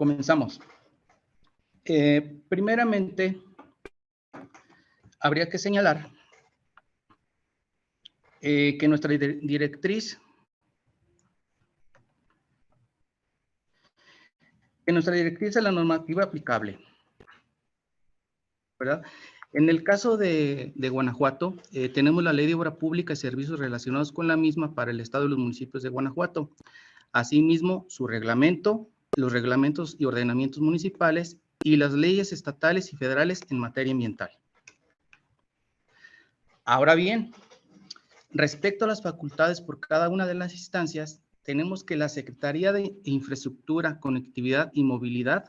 Comenzamos. Primeramente, habría que señalar que nuestra directriz es la normativa aplicable, ¿verdad? En el caso de Guanajuato, tenemos la Ley de Obra Pública y Servicios relacionados con la misma para el Estado y los municipios de Guanajuato. Asimismo, su reglamento, los reglamentos y ordenamientos municipales y las leyes estatales y federales en materia ambiental. Ahora bien, respecto a las facultades por cada una de las instancias, tenemos que la Secretaría de Infraestructura, Conectividad y Movilidad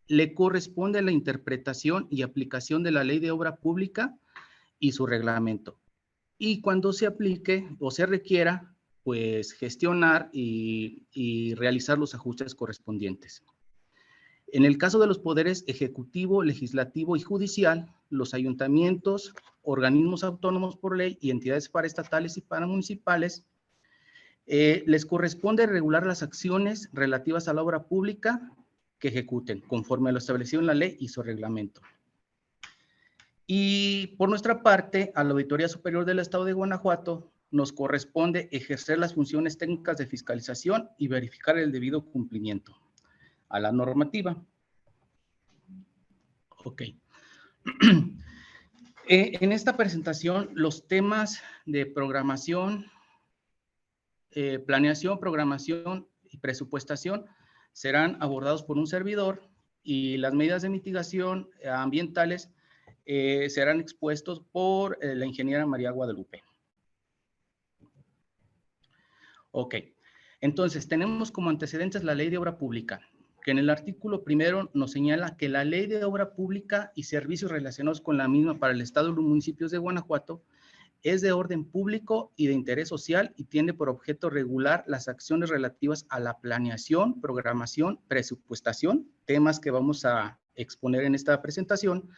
le corresponde la interpretación y aplicación de la Ley de Obra Pública y su reglamento. Y cuando se aplique o se requiera, pues gestionar y realizar los ajustes correspondientes. En el caso de los poderes ejecutivo, legislativo y judicial, los ayuntamientos, organismos autónomos por ley y entidades paraestatales y paramunicipales, les corresponde regular las acciones relativas a la obra pública que ejecuten, conforme a lo establecido en la ley y su reglamento. Y por nuestra parte, a la Auditoría Superior del Estado de Guanajuato, nos corresponde ejercer las funciones técnicas de fiscalización y verificar el debido cumplimiento a la normativa. Ok. En esta presentación, los temas de programación, planeación, programación y presupuestación serán abordados por un servidor y las medidas de mitigación ambientales serán expuestos por la ingeniera María Guadalupe. Ok, entonces tenemos como antecedentes la Ley de Obra Pública, que en el artículo primero nos señala que la Ley de Obra Pública y servicios relacionados con la misma para el Estado y los municipios de Guanajuato es de orden público y de interés social y tiene por objeto regular las acciones relativas a la planeación, programación, presupuestación, temas que vamos a exponer en esta presentación,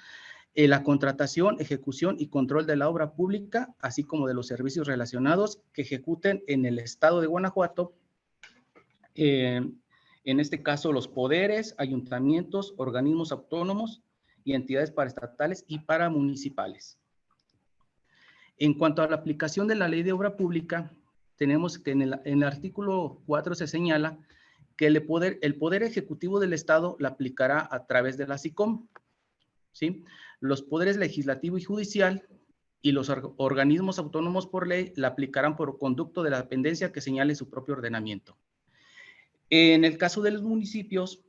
la contratación, ejecución y control de la obra pública, así como de los servicios relacionados que ejecuten en el Estado de Guanajuato, en este caso los poderes, ayuntamientos, organismos autónomos y entidades paraestatales y paramunicipales. En cuanto a la aplicación de la Ley de Obra Pública, tenemos que en el artículo 4 se señala que el poder ejecutivo del Estado la aplicará a través de la SICOM, ¿sí? Los poderes legislativo y judicial y los organismos autónomos por ley la aplicarán por conducto de la dependencia que señale su propio ordenamiento. En el caso de los municipios,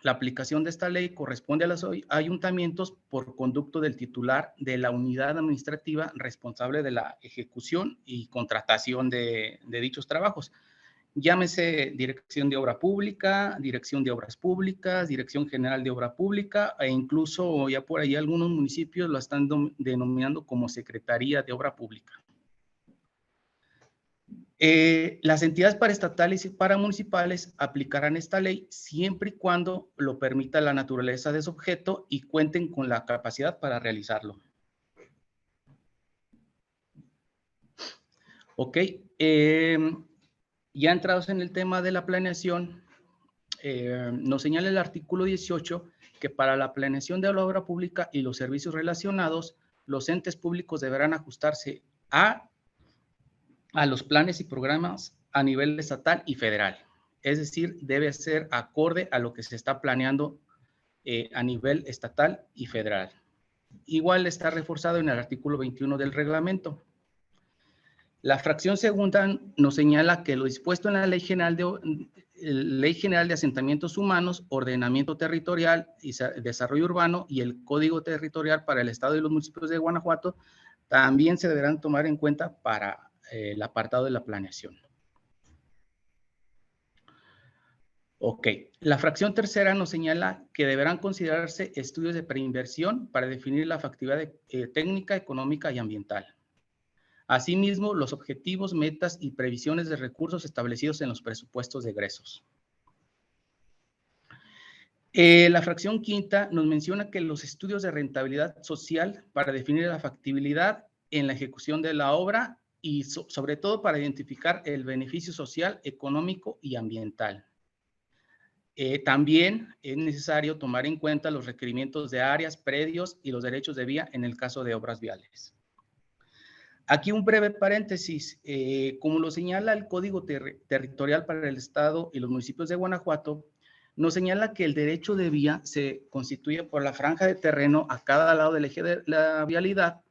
la aplicación de esta ley corresponde a los ayuntamientos por conducto del titular de la unidad administrativa responsable de la ejecución y contratación de dichos trabajos. Llámese Dirección de Obra Pública, Dirección de Obras Públicas, Dirección General de Obra Pública e incluso ya por ahí algunos municipios lo están denominando como Secretaría de Obra Pública. Las entidades paraestatales y paramunicipales aplicarán esta ley siempre y cuando lo permita la naturaleza de su objeto y cuenten con la capacidad para realizarlo. Ok, ya entrados en el tema de la planeación, nos señala el artículo 18 que para la planeación de la obra pública y los servicios relacionados, los entes públicos deberán ajustarse a los planes y programas a nivel estatal y federal. Es decir, debe ser acorde a lo que se está planeando a nivel estatal y federal. Igual está reforzado en el artículo 21 del reglamento. La fracción segunda nos señala que lo dispuesto en la Ley General de Asentamientos Humanos, Ordenamiento Territorial y Desarrollo Urbano y el Código Territorial para el Estado y los municipios de Guanajuato también se deberán tomar en cuenta para el apartado de la planeación. Ok, la fracción tercera nos señala que deberán considerarse estudios de preinversión para definir la factibilidad técnica, económica y ambiental. Asimismo, los objetivos, metas y previsiones de recursos establecidos en los presupuestos de egresos. La fracción quinta nos menciona que los estudios de rentabilidad social para definir la factibilidad en la ejecución de la obra y sobre todo para identificar el beneficio social, económico y ambiental. También es necesario tomar en cuenta los requerimientos de áreas, predios y los derechos de vía en el caso de obras viales. Aquí un breve paréntesis. Como lo señala el Código Territorial para el Estado y los municipios de Guanajuato, nos señala que el derecho de vía se constituye por la franja de terreno a cada lado del eje de la vialidad,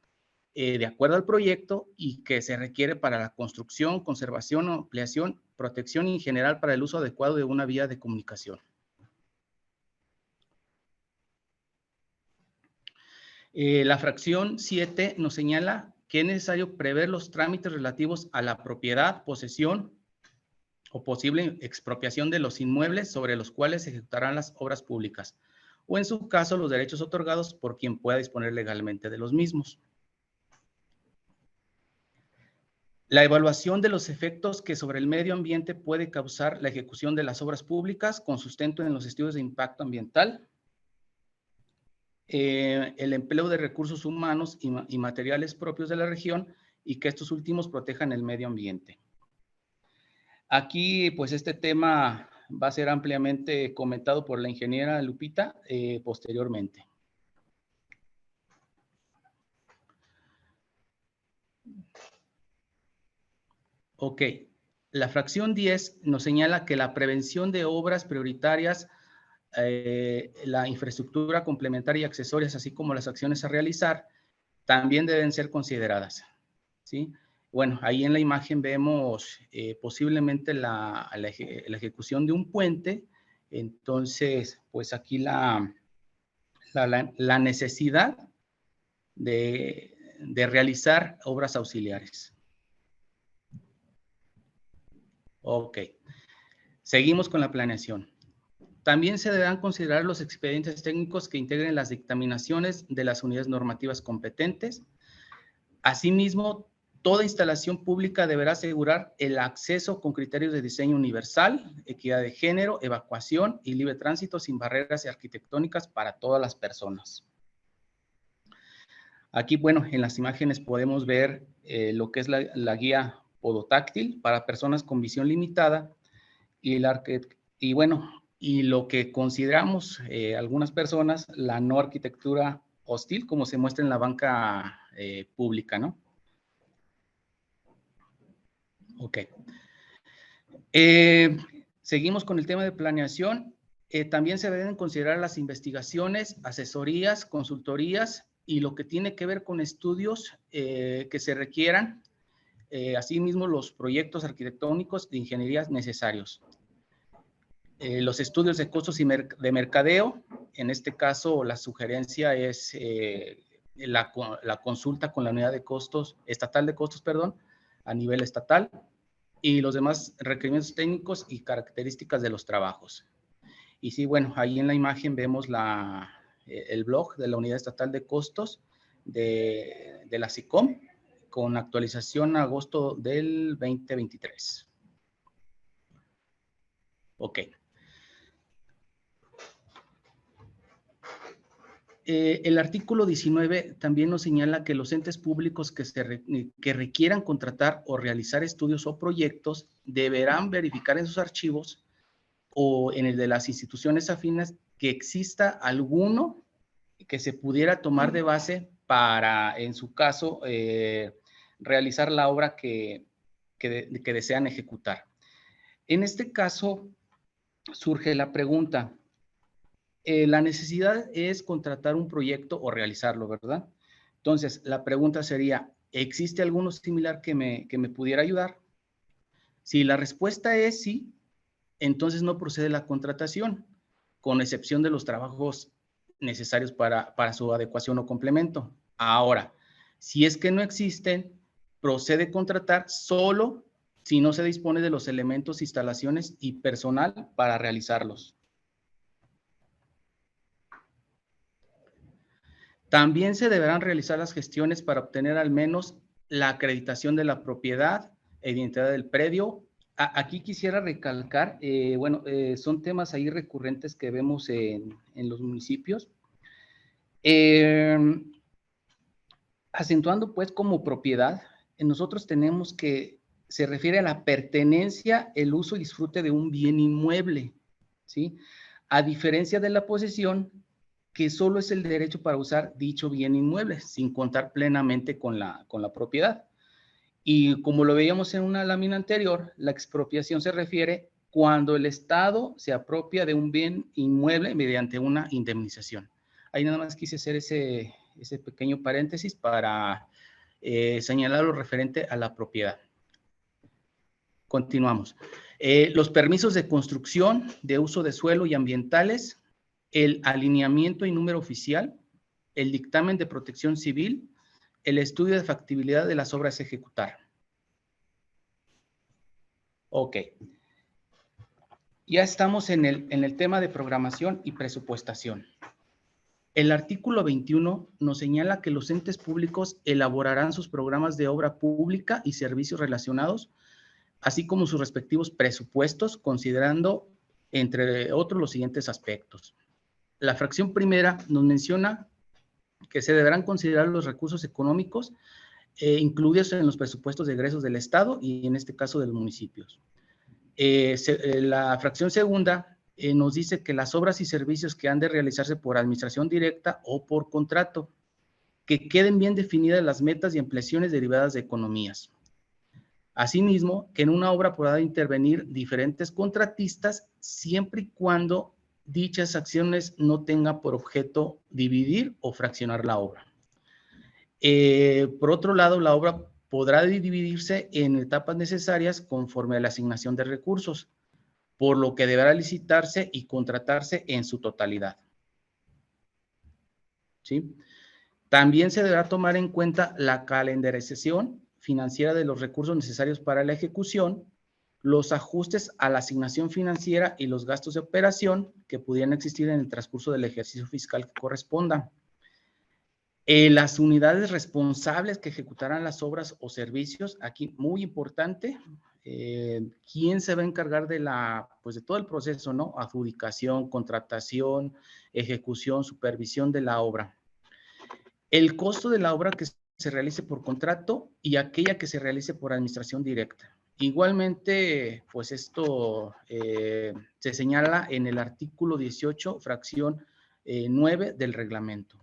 de acuerdo al proyecto, y que se requiere para la construcción, conservación, ampliación, protección y en general para el uso adecuado de una vía de comunicación. La fracción 7 nos señala que es necesario prever los trámites relativos a la propiedad, posesión o posible expropiación de los inmuebles sobre los cuales se ejecutarán las obras públicas, o en su caso los derechos otorgados por quien pueda disponer legalmente de los mismos. La evaluación de los efectos que sobre el medio ambiente puede causar la ejecución de las obras públicas con sustento en los estudios de impacto ambiental. El empleo de recursos humanos y materiales propios de la región y que estos últimos protejan el medio ambiente. Aquí, pues este tema va a ser ampliamente comentado por la ingeniera Lupita posteriormente. Ok, la fracción 10 nos señala que la prevención de obras prioritarias, la infraestructura complementaria y accesorias, así como las acciones a realizar, también deben ser consideradas, ¿sí? Bueno, ahí en la imagen vemos posiblemente la ejecución de un puente. Entonces, pues aquí la necesidad de realizar obras auxiliares. Ok, seguimos con la planeación. También se deberán considerar los expedientes técnicos que integren las dictaminaciones de las unidades normativas competentes. Asimismo, toda instalación pública deberá asegurar el acceso con criterios de diseño universal, equidad de género, evacuación y libre tránsito sin barreras arquitectónicas para todas las personas. Aquí, bueno, en las imágenes podemos ver lo que es la guía podotáctil para personas con visión limitada y lo que consideramos algunas personas la no arquitectura hostil, como se muestra en la banca pública, ¿no? Ok. Seguimos con el tema de planeación. También se deben considerar las investigaciones, asesorías, consultorías y lo que tiene que ver con estudios que se requieran, asimismo los proyectos arquitectónicos de ingeniería necesarios. Los estudios de costos y de mercadeo, en este caso la sugerencia es la consulta con la unidad de costos, estatal de costos, perdón, a nivel estatal, y los demás requerimientos técnicos y características de los trabajos. Y sí, bueno, ahí en la imagen vemos el blog de la Unidad Estatal de Costos de la SICOM, con actualización a agosto del 2023. Ok. El artículo 19 también nos señala que los entes públicos que requieran contratar o realizar estudios o proyectos deberán verificar en sus archivos o en el de las instituciones afines que exista alguno que se pudiera tomar de base para, en su caso, realizar la obra que desean ejecutar. En este caso, surge la pregunta. La necesidad es contratar un proyecto o realizarlo, ¿verdad? Entonces, la pregunta sería, ¿existe alguno similar que me pudiera ayudar? Si la respuesta es sí, entonces no procede la contratación, con excepción de los trabajos necesarios para su adecuación o complemento. Ahora, si es que no existen, procede contratar solo si no se dispone de los elementos, instalaciones y personal para realizarlos. También se deberán realizar las gestiones para obtener al menos la acreditación de la propiedad e identidad del predio. Aquí quisiera recalcar, son temas ahí recurrentes que vemos en los municipios. Acentuando pues como propiedad, nosotros tenemos que, se refiere a la pertenencia, el uso y disfrute de un bien inmueble, ¿sí? a diferencia de la posesión, que solo es el derecho para usar dicho bien inmueble, sin contar plenamente con la propiedad. Y como lo veíamos en una lámina anterior, la expropiación se refiere cuando el Estado se apropia de un bien inmueble mediante una indemnización. Ahí nada más quise hacer ese pequeño paréntesis para señalar lo referente a la propiedad. Continuamos. Los permisos de construcción, de uso de suelo y ambientales, el alineamiento y número oficial, el dictamen de protección civil, el estudio de factibilidad de las obras a ejecutar. Ok. Ya estamos en el tema de programación y presupuestación. El artículo 21 nos señala que los entes públicos elaborarán sus programas de obra pública y servicios relacionados, así como sus respectivos presupuestos, considerando, entre otros, los siguientes aspectos. La fracción primera nos menciona que se deberán considerar los recursos económicos incluidos en los presupuestos de egresos del Estado y en este caso de los municipios. La fracción segunda nos dice que las obras y servicios que han de realizarse por administración directa o por contrato, que queden bien definidas las metas y ampliaciones derivadas de economías. Asimismo, que en una obra podrán intervenir diferentes contratistas siempre y cuando dichas acciones no tengan por objeto dividir o fraccionar la obra. Por otro lado, la obra podrá dividirse en etapas necesarias conforme a la asignación de recursos, por lo que deberá licitarse y contratarse en su totalidad. ¿Sí? También se deberá tomar en cuenta la calendarización financiera de los recursos necesarios para la ejecución, los ajustes a la asignación financiera y los gastos de operación que pudieran existir en el transcurso del ejercicio fiscal que corresponda. Las unidades responsables que ejecutarán las obras o servicios, aquí muy importante, quién se va a encargar de de todo el proceso, ¿no? Adjudicación, contratación, ejecución, supervisión de la obra. El costo de la obra que se realice por contrato y aquella que se realice por administración directa. Igualmente, pues esto se señala en el artículo 18, fracción 9 del reglamento.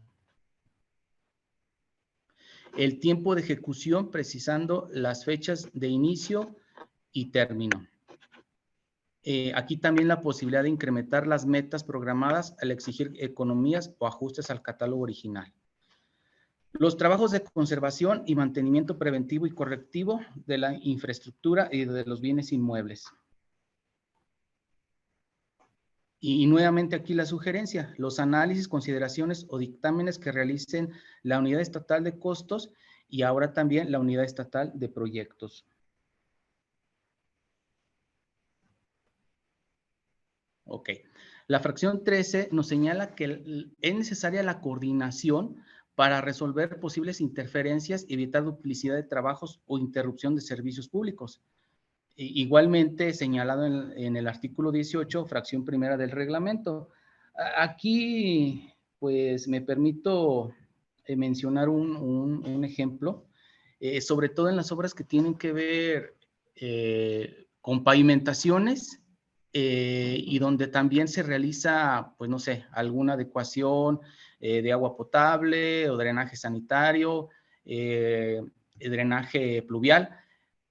El tiempo de ejecución, precisando las fechas de inicio y término. Aquí también la posibilidad de incrementar las metas programadas al exigir economías o ajustes al catálogo original. Los trabajos de conservación y mantenimiento preventivo y correctivo de la infraestructura y de los bienes inmuebles. Y nuevamente aquí la sugerencia, los análisis, consideraciones o dictámenes que realicen la Unidad Estatal de Costos y ahora también la Unidad Estatal de Proyectos. Ok. La fracción 13 nos señala que es necesaria la coordinación para resolver posibles interferencias y evitar duplicidad de trabajos o interrupción de servicios públicos. Igualmente señalado en el artículo 18, fracción primera del reglamento. Aquí, pues, me permito mencionar un ejemplo, sobre todo en las obras que tienen que ver con pavimentaciones y donde también se realiza, pues, no sé, alguna adecuación de agua potable o drenaje sanitario, drenaje pluvial.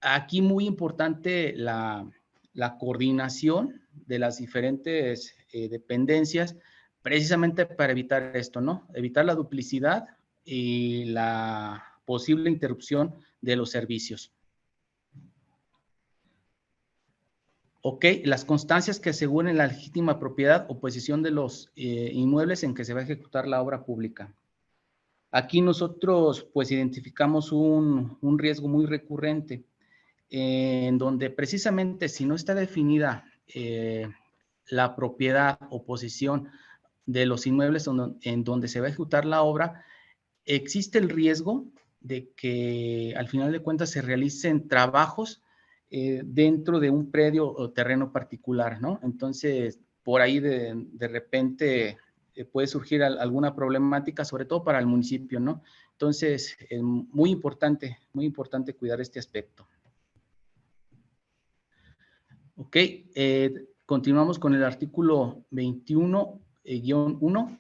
Aquí muy importante la coordinación de las diferentes dependencias, precisamente para evitar esto, ¿no? Evitar la duplicidad y la posible interrupción de los servicios. Ok, las constancias que aseguren la legítima propiedad o posesión de los inmuebles en que se va a ejecutar la obra pública. Aquí nosotros, pues, identificamos un riesgo muy recurrente, en donde precisamente si no está definida la propiedad o posesión de los inmuebles en donde se va a ejecutar la obra, existe el riesgo de que al final de cuentas se realicen trabajos dentro de un predio o terreno particular, ¿no? Entonces, por ahí de repente puede surgir alguna problemática, sobre todo para el municipio, ¿no? Entonces, es muy importante cuidar este aspecto. Ok, Continuamos con el artículo 21-1.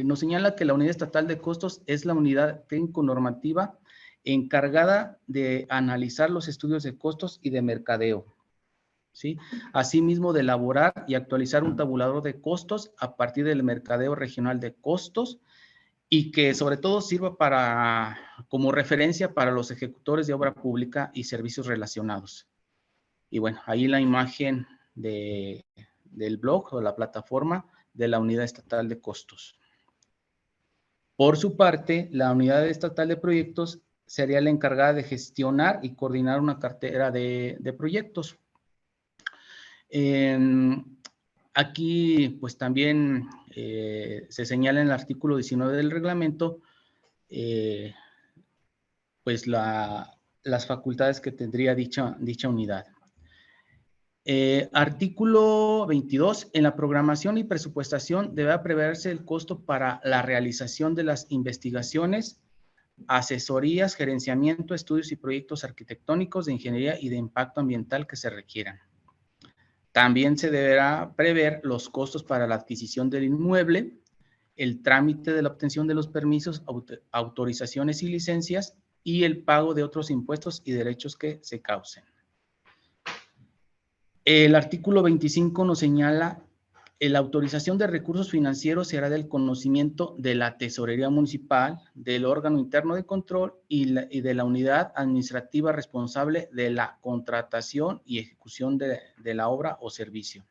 Nos señala que la unidad estatal de costos es la unidad técnico-normativa encargada de analizar los estudios de costos y de mercadeo, ¿sí? Asimismo, de elaborar y actualizar un tabulador de costos a partir del mercadeo regional de costos y que sobre todo sirva como referencia para los ejecutores de obra pública y servicios relacionados. Y bueno, ahí la imagen del blog o la plataforma de la unidad estatal de costos. Por su parte, la unidad estatal de proyectos sería la encargada de gestionar y coordinar una cartera de proyectos. Aquí, pues también se señala en el artículo 19 del reglamento, pues las facultades que tendría dicha unidad. Artículo 22. En la programación y presupuestación debe preverse el costo para la realización de las investigaciones, asesorías, gerenciamiento, estudios y proyectos arquitectónicos de ingeniería y de impacto ambiental que se requieran. También se deberá prever los costos para la adquisición del inmueble, el trámite de la obtención de los permisos, autorizaciones y licencias y el pago de otros impuestos y derechos que se causen. El artículo 25 nos señala la autorización de recursos financieros será del conocimiento de la Tesorería Municipal, del órgano interno de control y de la unidad administrativa responsable de la contratación y ejecución de la obra o servicio.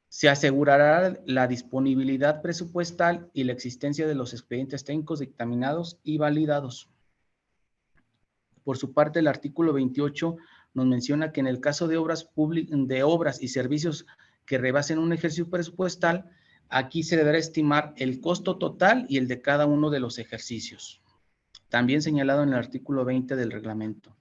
Se asegurará la disponibilidad presupuestal y la existencia de los expedientes técnicos dictaminados y validados. Por su parte, el artículo 28 nos menciona que en el caso de obras y servicios que rebasen un ejercicio presupuestal, aquí se deberá estimar el costo total y el de cada uno de los ejercicios. También señalado en el artículo 20 del reglamento.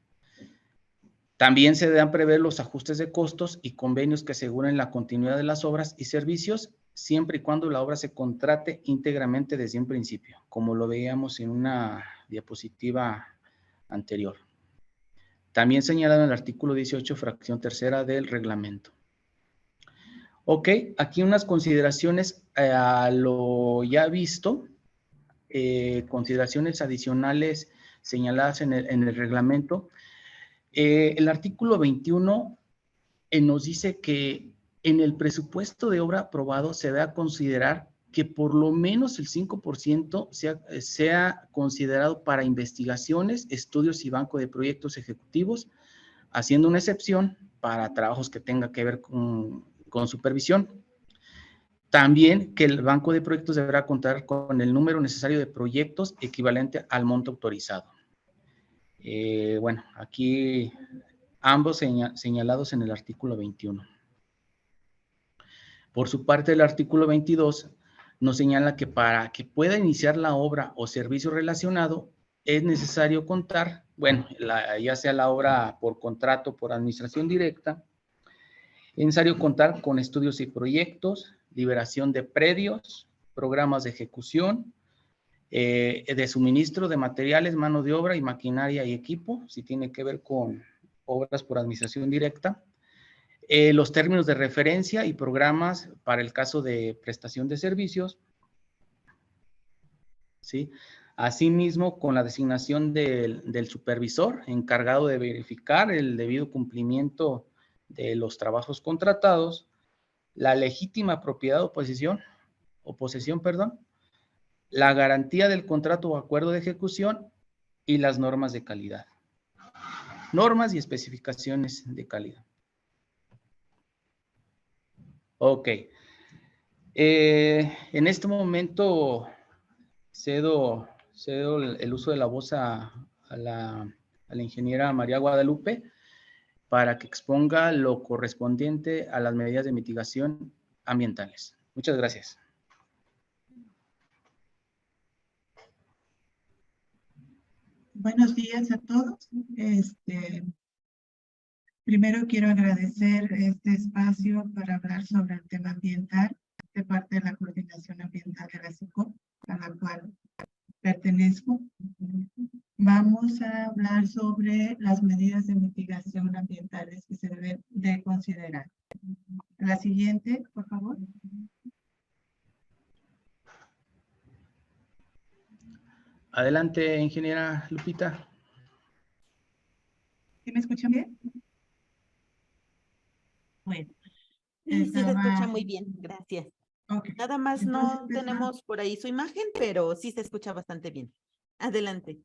También se deberán prever los ajustes de costos y convenios que aseguren la continuidad de las obras y servicios, siempre y cuando la obra se contrate íntegramente desde un principio, como lo veíamos en una diapositiva anterior. También señalado en el artículo 18, fracción tercera del reglamento. Ok, aquí unas consideraciones a lo ya visto, consideraciones adicionales señaladas en el reglamento. El artículo 21 nos dice que en el presupuesto de obra aprobado se va a considerar que por lo menos el 5% sea considerado para investigaciones, estudios y banco de proyectos ejecutivos, haciendo una excepción para trabajos que tengan que ver con supervisión. También que el banco de proyectos deberá contar con el número necesario de proyectos equivalente al monto autorizado. Bueno, aquí ambos señalados en el artículo 21. Por su parte, el artículo 22 nos señala que para que pueda iniciar la obra o servicio relacionado, es necesario contar, bueno, ya sea la obra por contrato, por administración directa, es necesario contar con estudios y proyectos, liberación de predios, programas de ejecución, de suministro de materiales, mano de obra y maquinaria y equipo, si tiene que ver con obras por administración directa, los términos de referencia y programas para el caso de prestación de servicios, ¿sí? Asimismo, con la designación del supervisor encargado de verificar el debido cumplimiento de los trabajos contratados, la legítima propiedad o posesión, la garantía del contrato o acuerdo de ejecución y las normas de calidad. Normas y especificaciones de calidad. Ok. En este momento cedo el uso de la voz a la ingeniera María Guadalupe para que exponga lo correspondiente a las medidas de mitigación ambientales. Muchas gracias. Buenos días a todos. Primero quiero agradecer este espacio para hablar sobre el tema ambiental de parte de la Coordinación Ambiental de la SECO, a la cual pertenezco, vamos a hablar sobre las medidas de mitigación ambientales que se deben de considerar. La siguiente, por favor. Adelante, ingeniera Lupita. ¿Sí me escuchan bien? Bueno. Sí, sí se escucha muy bien, gracias. Okay. Nada más Entonces, no tenemos por ahí su imagen, pero sí se escucha bastante bien. Adelante.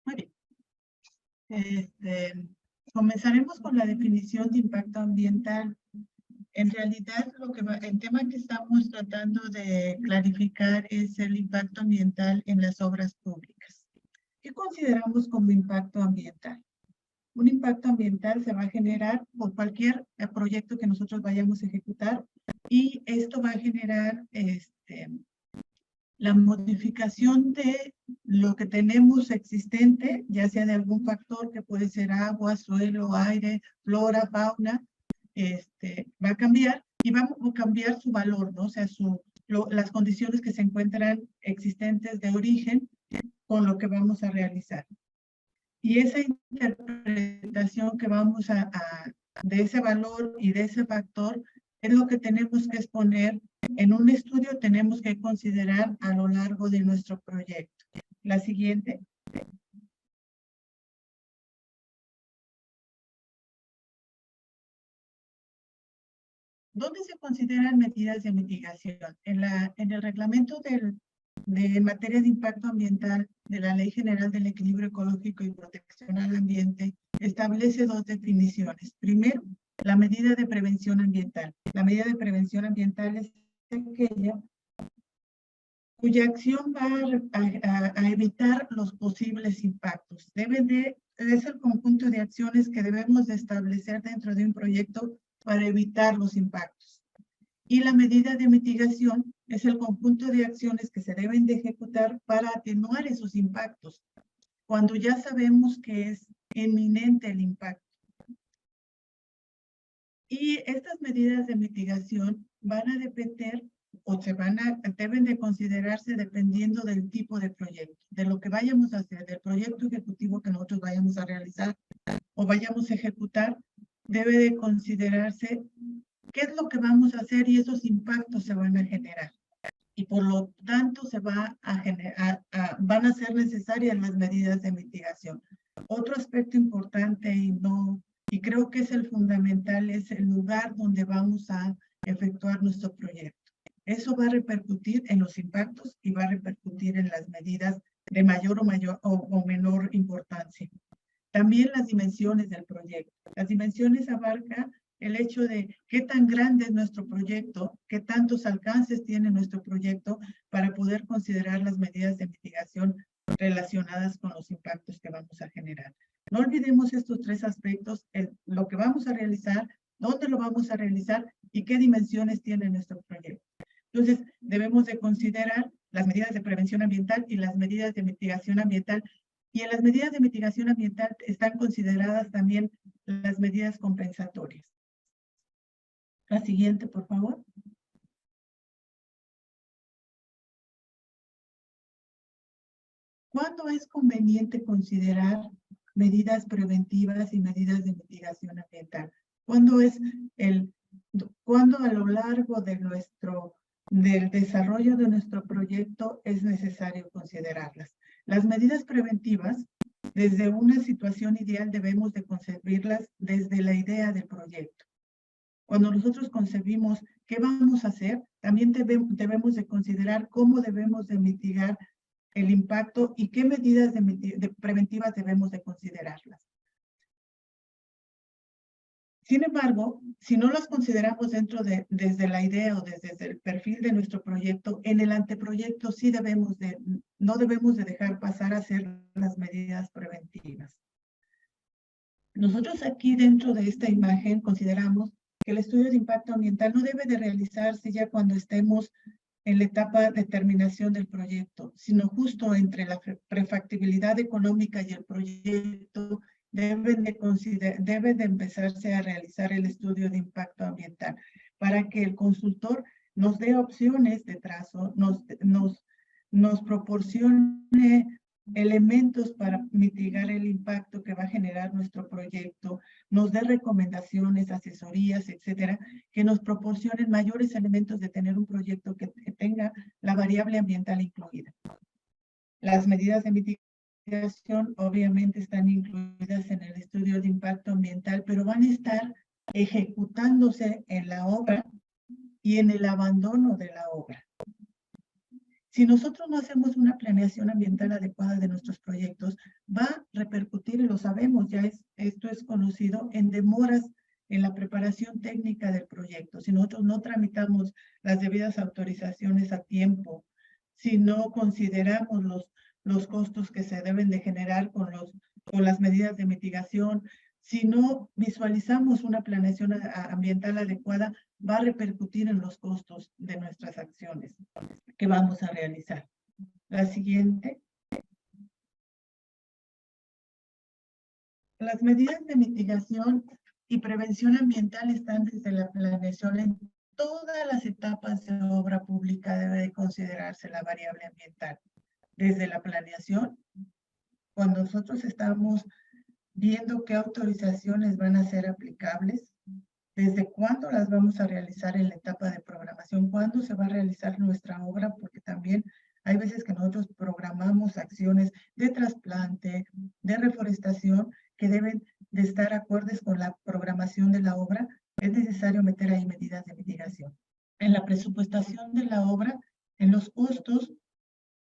Muy bien. Comenzaremos con la definición de impacto ambiental. En realidad, el tema que estamos tratando de clarificar es el impacto ambiental en las obras públicas. ¿Qué consideramos como impacto ambiental? Un impacto ambiental se va a generar por cualquier proyecto que nosotros vayamos a ejecutar y esto va a generar la modificación de lo que tenemos existente, ya sea de algún factor que puede ser agua, suelo, aire, flora, fauna, va a cambiar y va a cambiar su valor, ¿no? O sea, las condiciones que se encuentran existentes de origen con lo que vamos a realizar. Y esa interpretación que vamos de ese valor y de ese factor es lo que tenemos que exponer en un estudio, tenemos que considerar a lo largo de nuestro proyecto. La siguiente. ¿Dónde se consideran medidas de mitigación? En el reglamento de materia de impacto ambiental de la Ley General del Equilibrio Ecológico y Protección al Ambiente establece dos definiciones. Primero, la medida de prevención ambiental. La medida de prevención ambiental es aquella cuya acción va a evitar los posibles impactos. Es el conjunto de acciones que debemos de establecer dentro de un proyecto para evitar los impactos. Y la medida de mitigación es el conjunto de acciones que se deben de ejecutar para atenuar esos impactos, cuando ya sabemos que es inminente el impacto. Y estas medidas de mitigación van a depender o deben de considerarse dependiendo del tipo de proyecto, de lo que vayamos a hacer, del proyecto ejecutivo que nosotros vayamos a realizar o vayamos a ejecutar, debe de considerarse qué es lo que vamos a hacer y esos impactos se van a generar. Y por lo tanto van a ser necesarias las medidas de mitigación. Otro aspecto importante y creo que es el fundamental es el lugar donde vamos a efectuar nuestro proyecto. Eso va a repercutir en los impactos y va a repercutir en las medidas de mayor o menor importancia. También las dimensiones del proyecto. Las dimensiones abarcan el hecho de qué tan grande es nuestro proyecto, qué tantos alcances tiene nuestro proyecto para poder considerar las medidas de mitigación relacionadas con los impactos que vamos a generar. No olvidemos estos tres aspectos, lo que vamos a realizar, dónde lo vamos a realizar y qué dimensiones tiene nuestro proyecto. Entonces, debemos de considerar las medidas de prevención ambiental y las medidas de mitigación ambiental. Y en las medidas de mitigación ambiental están consideradas también las medidas compensatorias. La siguiente, por favor. ¿Cuándo es conveniente considerar medidas preventivas y medidas de mitigación ambiental? ¿Cuándo a lo largo del desarrollo de nuestro proyecto es necesario considerarlas? Las medidas preventivas, desde una situación ideal, debemos de concebirlas desde la idea del proyecto. Cuando nosotros concebimos qué vamos a hacer, también debemos de considerar cómo debemos de mitigar el impacto y qué medidas preventivas debemos de considerarlas. Sin embargo, si no las consideramos desde la idea o desde el perfil de nuestro proyecto, en el anteproyecto sí no debemos de dejar pasar a hacer las medidas preventivas. Nosotros aquí dentro de esta imagen consideramos que el estudio de impacto ambiental no debe de realizarse ya cuando estemos en la etapa de terminación del proyecto, sino justo entre la prefactibilidad económica y el proyecto debe de empezarse a realizar el estudio de impacto ambiental para que el consultor nos dé opciones de trazo, nos proporcione elementos para mitigar el impacto que va a generar nuestro proyecto, nos dé recomendaciones, asesorías, etcétera, que nos proporcionen mayores elementos de tener un proyecto que tenga la variable ambiental incluida. Las medidas de mitigación obviamente están incluidas en el estudio de impacto ambiental, pero van a estar ejecutándose en la obra y en el abandono de la obra. Si nosotros no hacemos una planeación ambiental adecuada de nuestros proyectos, va a repercutir, y lo sabemos, esto es conocido, en demoras en la preparación técnica del proyecto. Si nosotros no tramitamos las debidas autorizaciones a tiempo, si no consideramos los costos que se deben de generar con las medidas de mitigación, si no visualizamos una planeación ambiental adecuada, va a repercutir en los costos de nuestras acciones que vamos a realizar. La siguiente. Las medidas de mitigación y prevención ambiental están desde la planeación. En todas las etapas de obra pública debe de considerarse la variable ambiental. Desde la planeación, cuando nosotros estamos viendo qué autorizaciones van a ser aplicables, desde cuándo las vamos a realizar en la etapa de programación, cuándo se va a realizar nuestra obra, porque también hay veces que nosotros programamos acciones de trasplante, de reforestación, que deben de estar acordes con la programación de la obra. Es necesario meter ahí medidas de mitigación. En la presupuestación de la obra, en los costos,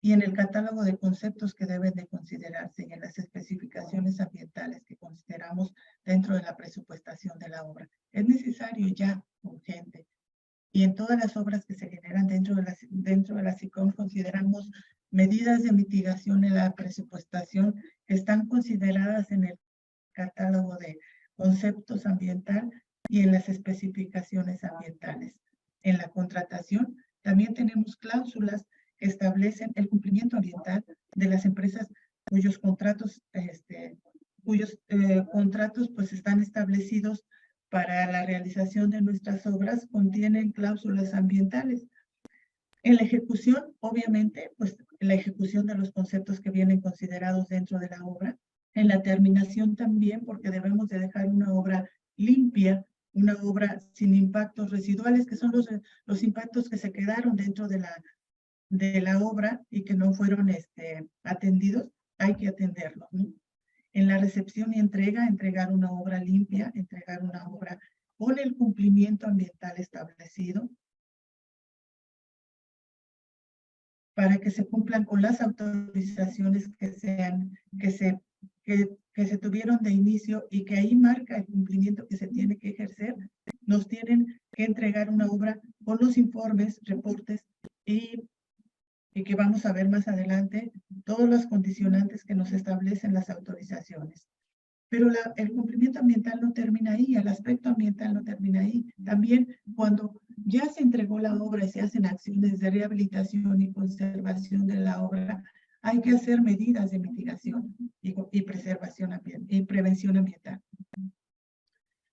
y en el catálogo de conceptos que deben de considerarse y en las especificaciones ambientales que consideramos dentro de la presupuestación de la obra. Es necesario ya, urgente. Y en todas las obras que se generan dentro de la SICOM consideramos medidas de mitigación en la presupuestación que están consideradas en el catálogo de conceptos ambiental y en las especificaciones ambientales. En la contratación también tenemos cláusulas que establecen el cumplimiento ambiental de las empresas cuyos contratos, pues están establecidos para la realización de nuestras obras, contienen cláusulas ambientales. En la ejecución, obviamente, pues la ejecución de los conceptos que vienen considerados dentro de la obra. En la terminación también, porque debemos de dejar una obra limpia, una obra sin impactos residuales, que son los impactos que se quedaron dentro de la obra y que no fueron atendidos, hay que atenderlos, ¿no? En la recepción y entrega, entregar una obra limpia, entregar una obra con el cumplimiento ambiental establecido para que se cumplan con las autorizaciones que se tuvieron de inicio y que ahí marca el cumplimiento que se tiene que ejercer. Nos tienen que entregar una obra con los informes, reportes y que vamos a ver más adelante, todos los condicionantes que nos establecen las autorizaciones. Pero el cumplimiento ambiental no termina ahí, el aspecto ambiental no termina ahí. También cuando ya se entregó la obra y se hacen acciones de rehabilitación y conservación de la obra, hay que hacer medidas de mitigación y preservación y prevención ambiental.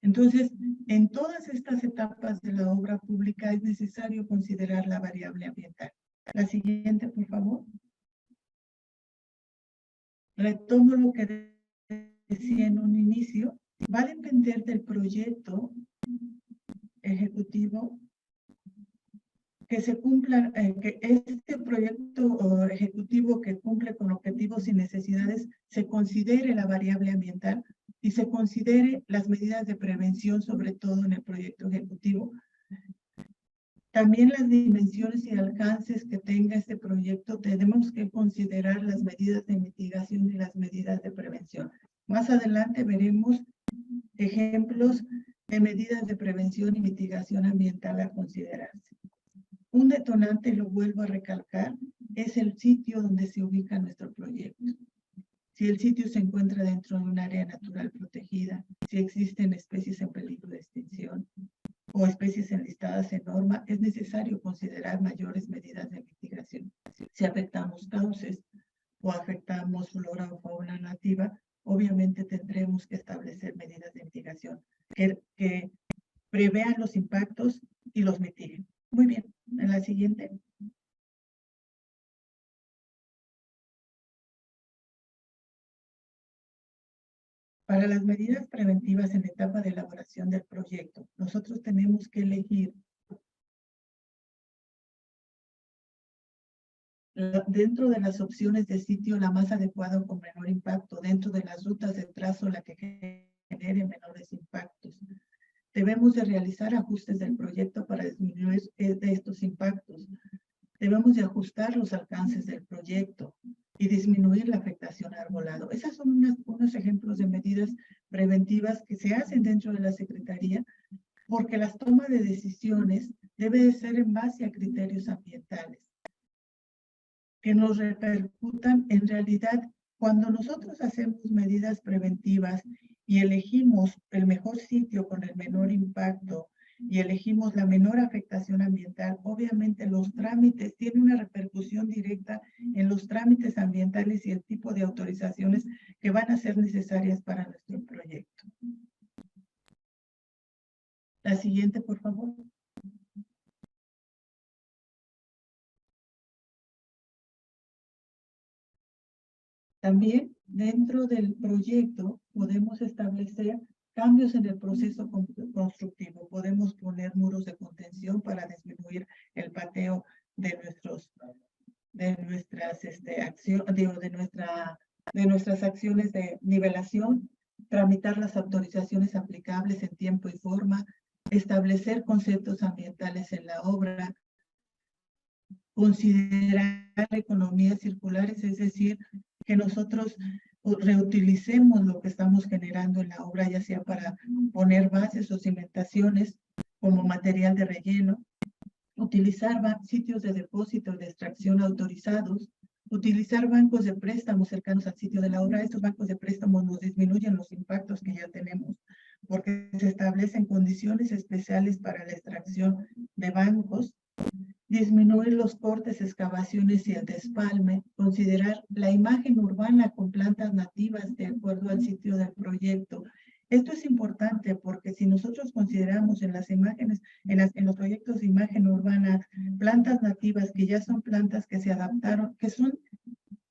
Entonces, en todas estas etapas de la obra pública es necesario considerar la variable ambiental. La siguiente, por favor. Retomo lo que decía en un inicio. Va a depender del proyecto ejecutivo que se cumpla, que este proyecto ejecutivo que cumple con objetivos y necesidades se considere la variable ambiental y se considere las medidas de prevención, sobre todo en el proyecto ejecutivo. También las dimensiones y alcances que tenga este proyecto, tenemos que considerar las medidas de mitigación y las medidas de prevención. Más adelante veremos ejemplos de medidas de prevención y mitigación ambiental a considerarse. Un detonante, lo vuelvo a recalcar, es el sitio donde se ubica nuestro proyecto. Si el sitio se encuentra dentro de un área natural protegida, si existen especies en peligro de extinción, o especies enlistadas en norma, es necesario considerar mayores medidas de mitigación. Si afectamos cauces o afectamos flora o fauna nativa, obviamente tendremos que establecer medidas de mitigación que prevean los impactos y los mitiguen. Muy bien, En la siguiente. Para las medidas preventivas en etapa de elaboración del proyecto, nosotros tenemos que elegir dentro de las opciones de sitio la más adecuada o con menor impacto, dentro de las rutas de trazo la que genere menores impactos. Debemos de realizar ajustes del proyecto para disminuir de estos impactos. Debemos de ajustar los alcances del proyecto y disminuir la afectación al arbolado. Esos son unos ejemplos de medidas preventivas que se hacen dentro de la Secretaría, porque las tomas de decisiones debe de ser en base a criterios ambientales que nos repercutan en realidad. Cuando nosotros hacemos medidas preventivas y elegimos el mejor sitio con el menor impacto y elegimos la menor afectación ambiental, obviamente los trámites tienen una repercusión directa en los trámites ambientales y el tipo de autorizaciones que van a ser necesarias para nuestro proyecto. La siguiente, por favor. También dentro del proyecto podemos establecer cambios en el proceso constructivo. Podemos poner muros de contención para disminuir el pateo de nuestras acciones de nivelación, tramitar las autorizaciones aplicables en tiempo y forma, establecer conceptos ambientales en la obra, considerar economías circulares, es decir, que nosotros reutilicemos lo que estamos generando en la obra, ya sea para poner bases o cimentaciones como material de relleno, utilizar sitios de depósito de extracción autorizados, utilizar bancos de préstamos cercanos al sitio de la obra. Estos bancos de préstamos nos disminuyen los impactos que ya tenemos, porque se establecen condiciones especiales para la extracción de bancos. Disminuir los cortes, excavaciones y el despalme, considerar la imagen urbana con plantas nativas de acuerdo al sitio del proyecto. Esto es importante porque si nosotros consideramos en las imágenes, en los proyectos de imagen urbana, plantas nativas que ya son plantas que se adaptaron, que son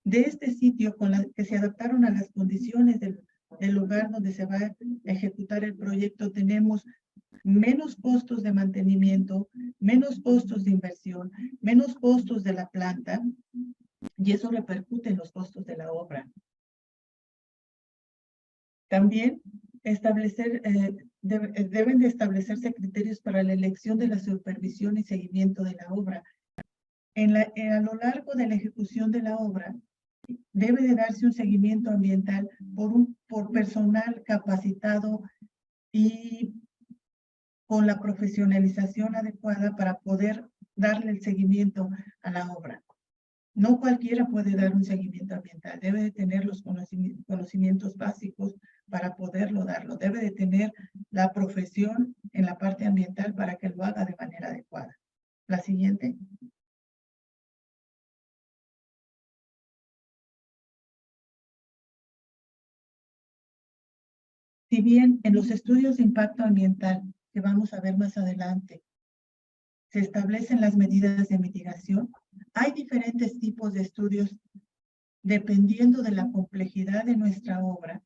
de este sitio, que se adaptaron a las condiciones del lugar donde se va a ejecutar el proyecto, tenemos menos costos de mantenimiento, menos costos de inversión, menos costos de la planta, y eso repercute en los costos de la obra. También deben de establecerse criterios para la elección de la supervisión y seguimiento de la obra. A lo largo de la ejecución de la obra, debe de darse un seguimiento ambiental por personal capacitado y con la profesionalización adecuada para poder darle el seguimiento a la obra. No cualquiera puede dar un seguimiento ambiental, debe de tener los conocimientos básicos para poderlo darlo, debe de tener la profesión en la parte ambiental para que lo haga de manera adecuada. La siguiente. Si bien en los estudios de impacto ambiental que vamos a ver más adelante, se establecen las medidas de mitigación, hay diferentes tipos de estudios dependiendo de la complejidad de nuestra obra.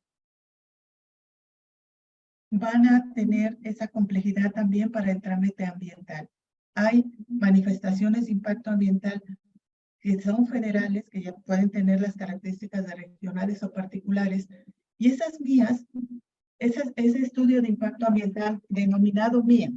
Van a tener esa complejidad también para el trámite ambiental. Hay manifestaciones de impacto ambiental que son federales, que ya pueden tener las características de regionales o particulares, y esas vías, ese estudio de impacto ambiental denominado MIA,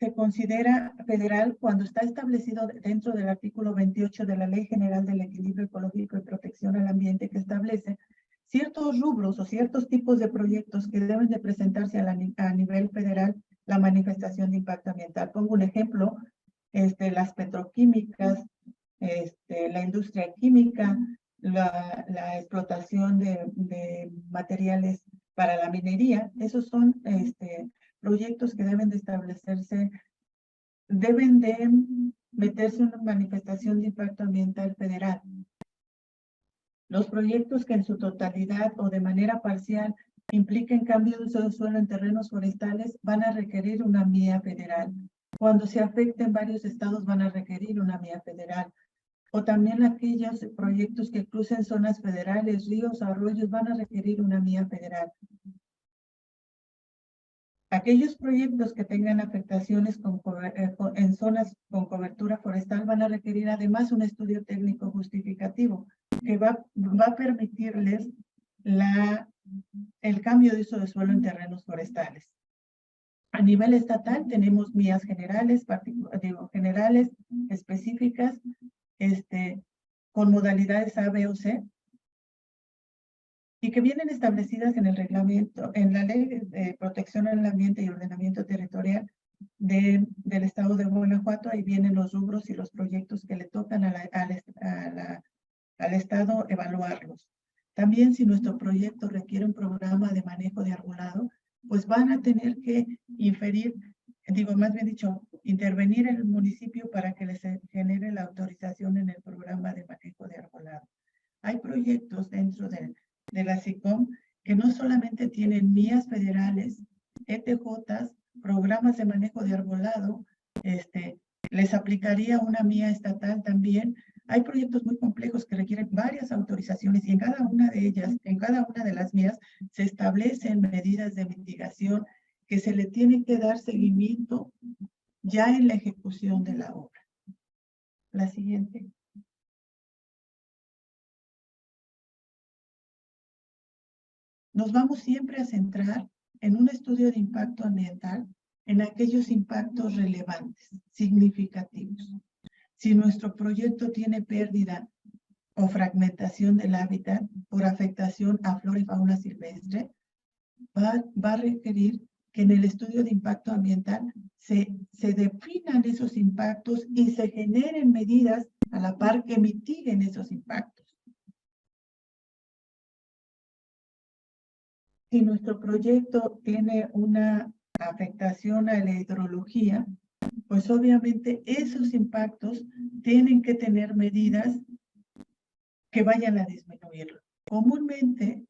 se considera federal cuando está establecido dentro del artículo 28 de la Ley General del Equilibrio Ecológico y Protección al Ambiente, que establece ciertos rubros o ciertos tipos de proyectos que deben de presentarse a nivel federal la manifestación de impacto ambiental. Pongo un ejemplo, las petroquímicas, la industria química, la explotación de materiales para la minería. Esos son proyectos que deben de establecerse, deben de meterse en una manifestación de impacto ambiental federal. Los proyectos que en su totalidad o de manera parcial impliquen cambio de uso de suelo en terrenos forestales van a requerir una MIA federal. Cuando se afecten varios estados van a requerir una vía federal. O también aquellos proyectos que crucen zonas federales, ríos, arroyos, van a requerir una vía federal. Aquellos proyectos que tengan afectaciones en zonas con cobertura forestal van a requerir además un estudio técnico justificativo que va a permitirles el cambio de uso de suelo en terrenos forestales. A nivel estatal tenemos vías generales, generales, específicas, con modalidades A, B o C, y que vienen establecidas en el reglamento, en la Ley de Protección al Ambiente y Ordenamiento Territorial del Estado de Guanajuato. Ahí vienen los rubros y los proyectos que le tocan al Estado evaluarlos. También si nuestro proyecto requiere un programa de manejo de arbolado, pues van a tener que intervenir en el municipio para que les genere la autorización en el programa de manejo de arbolado. Hay proyectos dentro de la SICOM que no solamente tienen vías federales, ETJs, programas de manejo de arbolado, les aplicaría una vía estatal también. Hay proyectos muy complejos que requieren varias autorizaciones y en cada una de ellas, en cada una de las vías, se establecen medidas de mitigación que se le tiene que dar seguimiento ya en la ejecución de la obra. La siguiente. Nos vamos siempre a centrar en un estudio de impacto ambiental en aquellos impactos relevantes, significativos. Si nuestro proyecto tiene pérdida o fragmentación del hábitat por afectación a flora y fauna silvestre, va a requerir que en el estudio de impacto ambiental se definan esos impactos y se generen medidas a la par que mitiguen esos impactos. Si nuestro proyecto tiene una afectación a la hidrología, pues obviamente esos impactos tienen que tener medidas que vayan a disminuirlo. Comúnmente,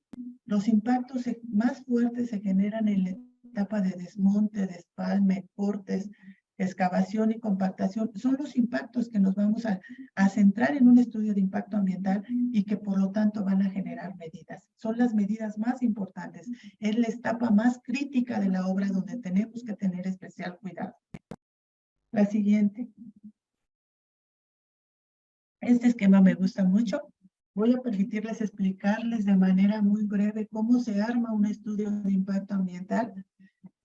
los impactos más fuertes se generan en la etapa de desmonte, despalme, cortes, excavación y compactación. Son los impactos que nos vamos a centrar en un estudio de impacto ambiental y que por lo tanto van a generar medidas. Son las medidas más importantes. Es la etapa más crítica de la obra donde tenemos que tener especial cuidado. La siguiente. Este esquema me gusta mucho. Voy a permitirles explicarles de manera muy breve cómo se arma un estudio de impacto ambiental.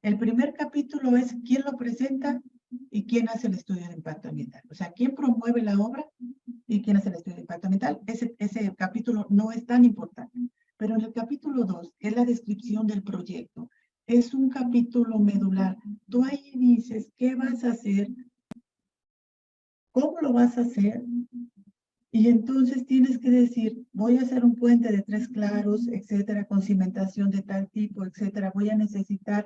El primer capítulo es quién lo presenta y quién hace el estudio de impacto ambiental. O sea, quién promueve la obra y quién hace el estudio de impacto ambiental. Ese capítulo no es tan importante. Pero en el capítulo 2, que es la descripción del proyecto, es un capítulo medular. Tú ahí dices qué vas a hacer, cómo lo vas a hacer. Y entonces tienes que decir, voy a hacer un puente de 3 claros, etcétera, con cimentación de tal tipo, etcétera. Voy a necesitar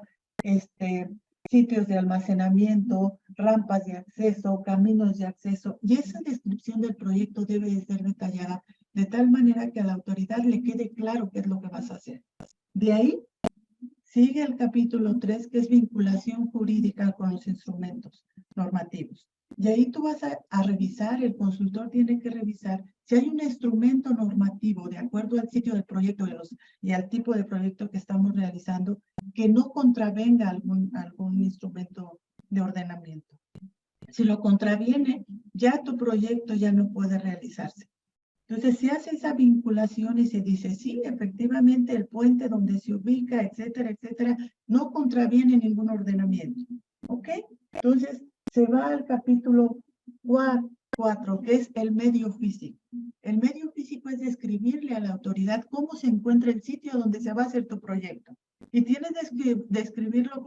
sitios de almacenamiento, rampas de acceso, caminos de acceso. Y esa descripción del proyecto debe de ser detallada de tal manera que a la autoridad le quede claro qué es lo que vas a hacer. De ahí sigue el capítulo 3, que es vinculación jurídica con los instrumentos normativos. Y ahí tú vas a revisar, el consultor tiene que revisar si hay un instrumento normativo de acuerdo al sitio del proyecto y al tipo de proyecto que estamos realizando que no contravenga algún instrumento de ordenamiento. Si lo contraviene, ya tu proyecto ya no puede realizarse. Entonces, se hace esa vinculación y se dice, sí, efectivamente, el puente donde se ubica, etcétera, etcétera, no contraviene ningún ordenamiento. ¿Ok? Entonces, se va al capítulo 4, que es el medio físico. El medio físico es describirle a la autoridad cómo se encuentra el sitio donde se va a hacer tu proyecto. Y tienes que describirlo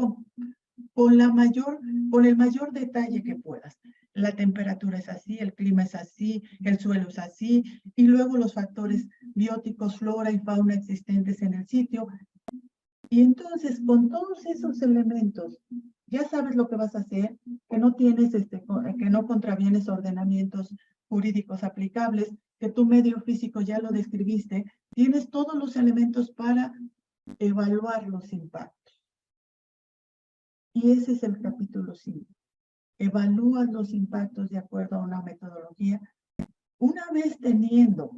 con el mayor detalle que puedas. La temperatura es así, el clima es así, el suelo es así, y luego los factores bióticos, flora y fauna existentes en el sitio. Y entonces, con todos esos elementos, ya sabes lo que vas a hacer, que no tienes, que no contravienes ordenamientos jurídicos aplicables, que tu medio físico ya lo describiste, tienes todos los elementos para evaluar los impactos. Y ese es el capítulo 5. evalúas los impactos de acuerdo a una metodología. Una vez teniendo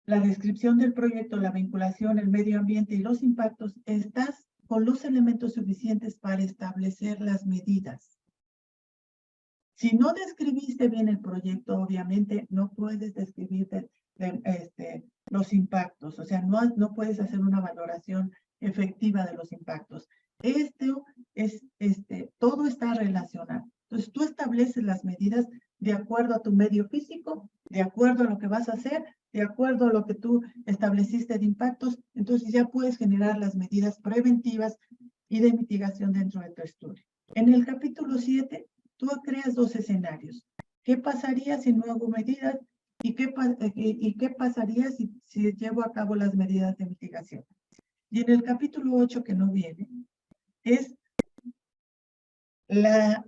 la descripción del proyecto, la vinculación, el medio ambiente y los impactos, estás con los elementos suficientes para establecer las medidas. Si no describiste bien el proyecto, obviamente no puedes describir los impactos, o sea, no puedes hacer una valoración efectiva de los impactos. Todo está relacionado. Entonces, tú estableces las medidas de acuerdo a tu medio físico, de acuerdo a lo que vas a hacer, de acuerdo a lo que tú estableciste de impactos, entonces ya puedes generar las medidas preventivas y de mitigación dentro de tu estudio. En el capítulo 7, tú creas 2 escenarios. ¿Qué pasaría si no hago medidas? ¿Y qué pasaría si llevo a cabo las medidas de mitigación? Y en el capítulo 8, que no viene, es la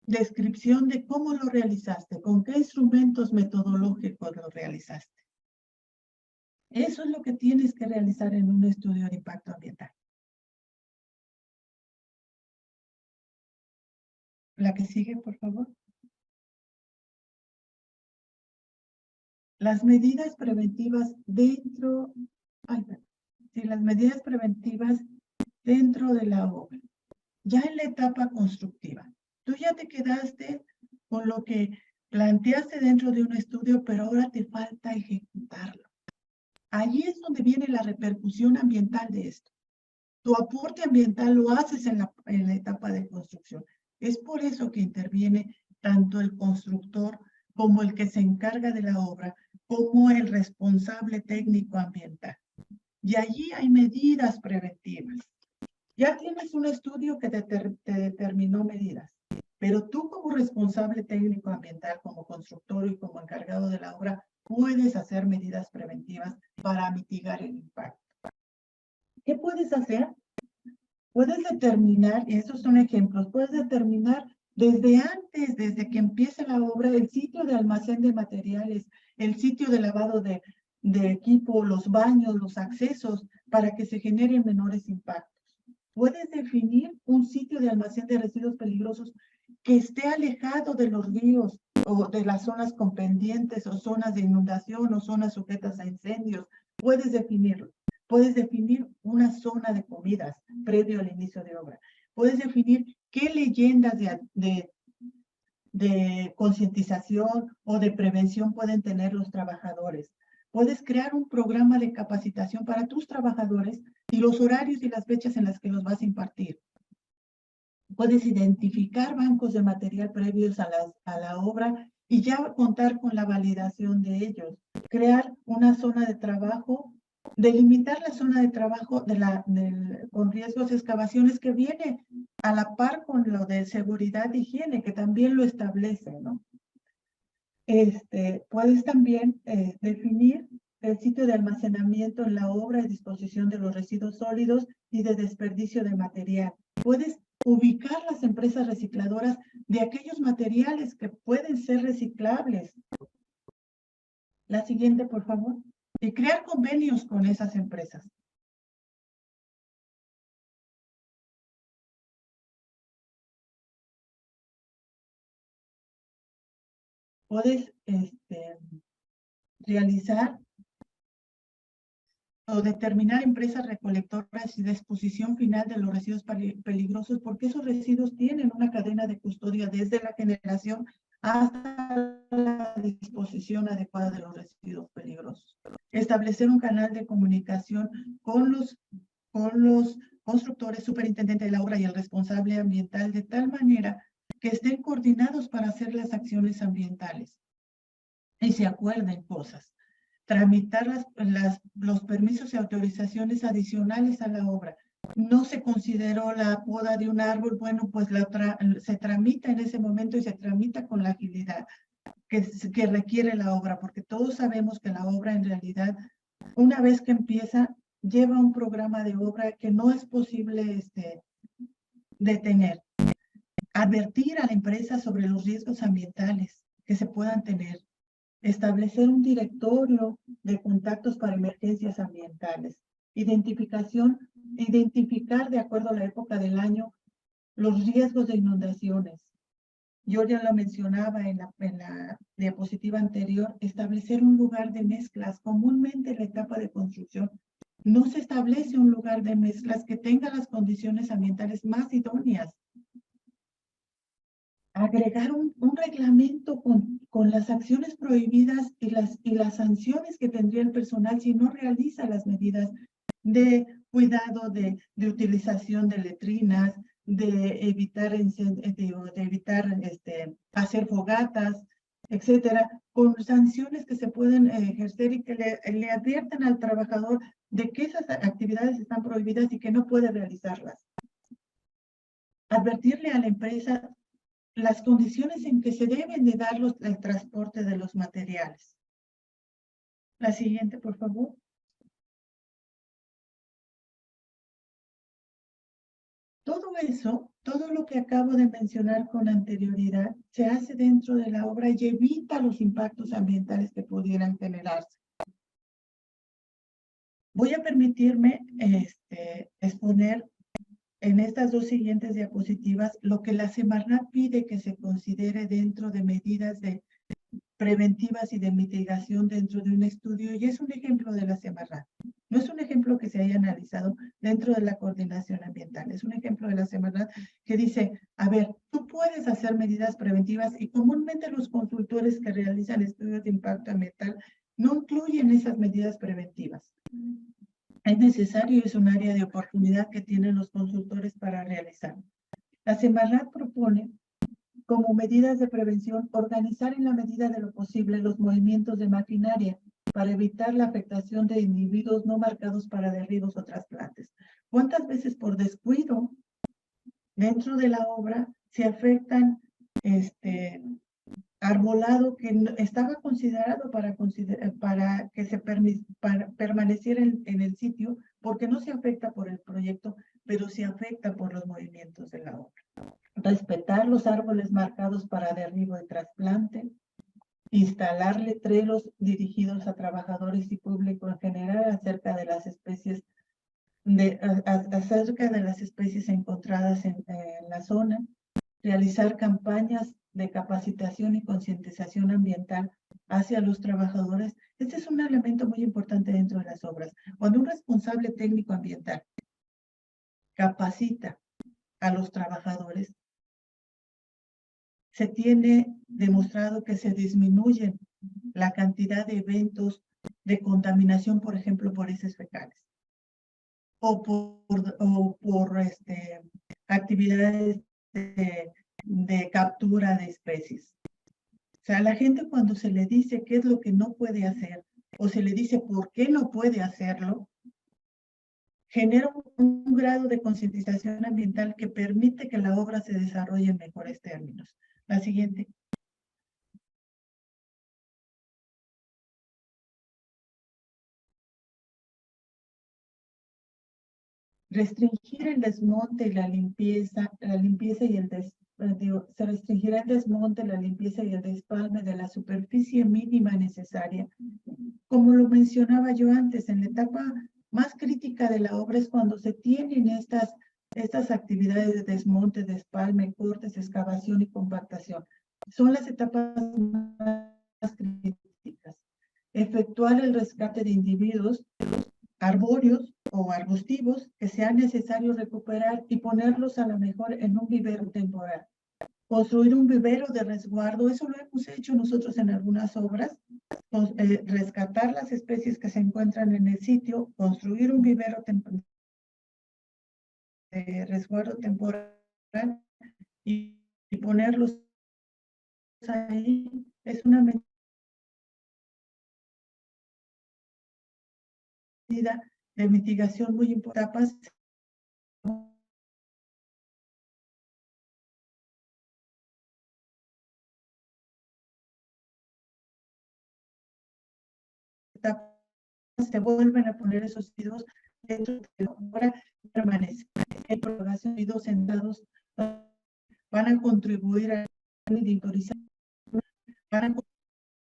descripción de cómo lo realizaste, con qué instrumentos metodológicos lo realizaste. Eso es lo que tienes que realizar en un estudio de impacto ambiental. La que sigue, por favor. Las medidas preventivas dentro, las medidas preventivas dentro de la obra. Ya en la etapa constructiva, tú ya te quedaste con lo que planteaste dentro de un estudio, pero ahora te falta ejecutarlo. Allí es donde viene la repercusión ambiental de esto. Tu aporte ambiental lo haces en la etapa de construcción. Es por eso que interviene tanto el constructor como el que se encarga de la obra, como el responsable técnico ambiental. Y allí hay medidas preventivas. Ya tienes un estudio que te determinó medidas, pero tú como responsable técnico ambiental, como constructor y como encargado de la obra, puedes hacer medidas preventivas para mitigar el impacto. ¿Qué puedes hacer? Puedes determinar, y estos son ejemplos, puedes determinar desde antes, desde que empiece la obra, el sitio de almacén de materiales, el sitio de lavado de equipo, los baños, los accesos, para que se generen menores impactos. Puedes definir un sitio de almacén de residuos peligrosos que esté alejado de los ríos o de las zonas con pendientes o zonas de inundación o zonas sujetas a incendios. Puedes definirlo. Puedes definir una zona de comidas previo al inicio de obra. Puedes definir qué leyendas de concientización o de prevención pueden tener los trabajadores. Puedes crear un programa de capacitación para tus trabajadores y los horarios y las fechas en las que los vas a impartir. Puedes identificar bancos de material previos a la obra y ya contar con la validación de ellos. Crear una zona de trabajo, delimitar la zona de trabajo con riesgos de excavaciones que viene a la par con lo de seguridad e higiene, que también lo establece, ¿no? Puedes también definir el sitio de almacenamiento en la obra y disposición de los residuos sólidos y de desperdicio de material. Puedes ubicar las empresas recicladoras de aquellos materiales que pueden ser reciclables. La siguiente, por favor. Y crear convenios con esas empresas. Puedes realizar o determinar empresas recolectoras y disposición final de los residuos peligrosos, porque esos residuos tienen una cadena de custodia desde la generación hasta la disposición adecuada de los residuos peligrosos. Establecer un canal de comunicación con los constructores, superintendente de la obra y el responsable ambiental, de tal manera que estén coordinados para hacer las acciones ambientales y se acuerden cosas. Tramitar los permisos y autorizaciones adicionales a la obra. No se consideró la poda de un árbol, bueno, pues se tramita en ese momento y se tramita con la agilidad que requiere la obra, porque todos sabemos que la obra en realidad, una vez que empieza, lleva un programa de obra que no es posible detener. Advertir a la empresa sobre los riesgos ambientales que se puedan tener. Establecer un directorio de contactos para emergencias ambientales. Identificar de acuerdo a la época del año los riesgos de inundaciones. Yo ya lo mencionaba en la diapositiva anterior, establecer un lugar de mezclas. Comúnmente en la etapa de construcción no se establece un lugar de mezclas que tenga las condiciones ambientales más idóneas. Agregar un reglamento con las acciones prohibidas y las sanciones que tendría el personal si no realiza las medidas de cuidado, de utilización de letrinas, de evitar hacer fogatas, etcétera, con sanciones que se pueden ejercer y que le adviertan al trabajador de que esas actividades están prohibidas y que no puede realizarlas. Advertirle a la empresa las condiciones en que se deben de dar el transporte de los materiales. La siguiente, por favor. Todo eso, todo lo que acabo de mencionar con anterioridad, se hace dentro de la obra y evita los impactos ambientales que pudieran generarse. Voy a permitirme exponer en estas dos siguientes diapositivas lo que la Semarnat pide que se considere dentro de medidas preventivas y de mitigación dentro de un estudio, y es un ejemplo de la Semarnat. No es un ejemplo que se haya analizado dentro de la coordinación ambiental, es un ejemplo de la Semarnat que dice, a ver, tú puedes hacer medidas preventivas y comúnmente los consultores que realizan estudios de impacto ambiental no incluyen esas medidas preventivas. Es necesario, es un área de oportunidad que tienen los consultores para realizar. La Semarnat propone como medidas de prevención, organizar en la medida de lo posible los movimientos de maquinaria para evitar la afectación de individuos no marcados para derribos o trasplantes. ¿Cuántas veces por descuido dentro de la obra se afectan arbolado que estaba considerado para que se permaneciera en el sitio, porque no se afecta por el proyecto, pero se afecta por los movimientos de la obra? Respetar los árboles marcados para derribo y trasplante, instalar letreros dirigidos a trabajadores y público en general acerca de las especies encontradas en la zona, realizar campañas de capacitación y concientización ambiental hacia los trabajadores. Este es un elemento muy importante dentro de las obras. Cuando un responsable técnico ambiental capacita a los trabajadores, se tiene demostrado que se disminuye la cantidad de eventos de contaminación, por ejemplo, por heces fecales o por actividades de captura de especies. O sea, a la gente cuando se le dice qué es lo que no puede hacer o se le dice por qué no puede hacerlo, genera un grado de concientización ambiental que permite que la obra se desarrolle en mejores términos. La siguiente. Restringir el desmonte y la limpieza y se restringirá el desmonte, la limpieza y el despalme de la superficie mínima necesaria. Como lo mencionaba yo antes, en la etapa más crítica de la obra es cuando se tienen estas actividades de desmonte, despalme, cortes, excavación y compactación. Son las etapas más críticas. Efectuar el rescate de individuos arbóreos o arbustivos que sea necesario recuperar y ponerlos a lo mejor en un vivero temporal. Construir un vivero de resguardo, eso lo hemos hecho nosotros en algunas obras, rescatar las especies que se encuentran en el sitio, construir un vivero de resguardo temporal y ponerlos ahí. Es una medida de mitigación muy importante. Se vuelven a poner esos residuos dentro de la obra, permanecen. En propagación de residuos sentados van a contribuir a la monitorización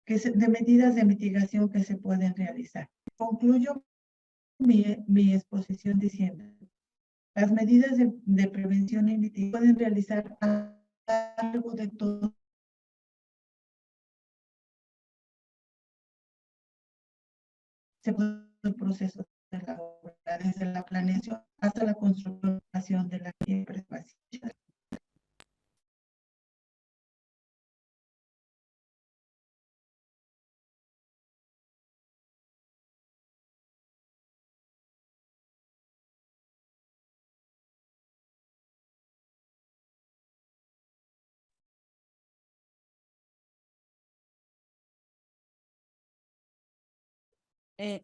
de medidas de mitigación que se pueden realizar. Concluyo mi exposición diciendo Las medidas de prevención y mitigación pueden realizar a cargo de todo el proceso de la obra, desde la planeación hasta la construcción de la prefacio.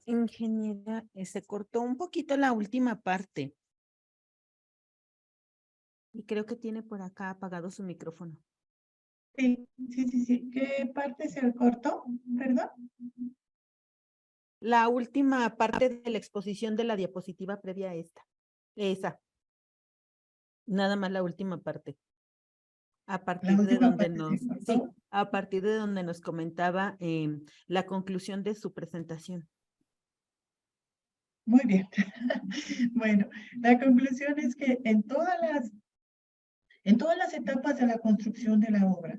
Ingeniera, se cortó un poquito la última parte. Y creo que tiene por acá apagado su micrófono. Sí. ¿Qué parte se cortó? ¿Perdón? La última parte de la exposición de la diapositiva previa a esta. Esa. Nada más la última parte. A partir de donde nos, sí, a partir de donde nos comentaba la conclusión de su presentación. Muy bien. Bueno, la conclusión es que en todas las etapas de la construcción de la obra,